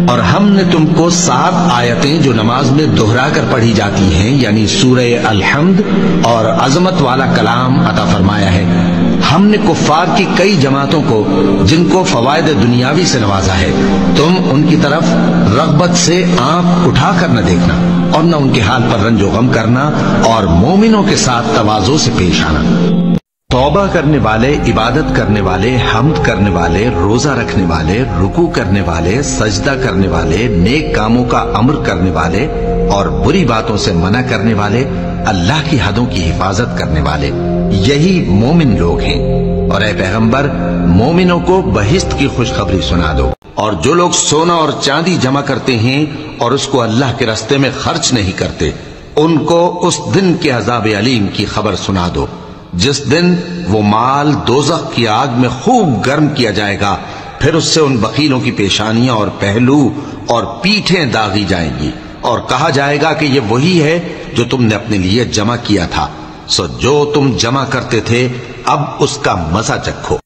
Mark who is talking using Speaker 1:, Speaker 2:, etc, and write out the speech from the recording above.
Speaker 1: اور ہم نے تم کو 7 آیتیں جو نماز میں دہرا کر پڑھی جاتی ہیں یعنی سورہ الحمد اور عظمت والا کلام عطا فرمایا ہے۔ ہم نے کفار کی کئی جماعتوں کو جن کو فوائد دنیاوی سے نوازا ہے، تم ان کی طرف رغبت سے آنکھ اٹھا کر نہ دیکھنا اور نہ ان کے حال پر رنج و غم کرنا اور مومنوں کے ساتھ تواضع سے پیش آنا۔ توبہ کرنے والے، عبادت کرنے والے، حمد کرنے والے، روزہ رکھنے والے، رکوع کرنے والے، سجدہ کرنے والے، نیک کاموں کا امر کرنے والے اور بری باتوں سے منع کرنے والے، اللہ کی حدوں کی حفاظت کرنے والے، یہی مومن لوگ ہیں۔ اور اے پیغمبر، مومنوں کو بہشت کی خوشخبری سنا دو، اور جو لوگ سونا اور چاندی جمع کرتے ہیں اور اس کو اللہ کے راستے میں خرچ نہیں کرتے، ان کو اس دن کے عذاب علیم کی خبر سنا دو، جس دن وہ مال دوزخ کی آگ میں خوب گرم کیا جائے گا، پھر اس سے ان بخیلوں کی پیشانیاں اور پہلو اور پیٹھیں داغی جائیں گی، اور کہا جائے گا کہ یہ وہی ہے جو تم نے اپنے لیے جمع کیا تھا، سو جو تم جمع کرتے تھے اب اس کا مزہ چکھو۔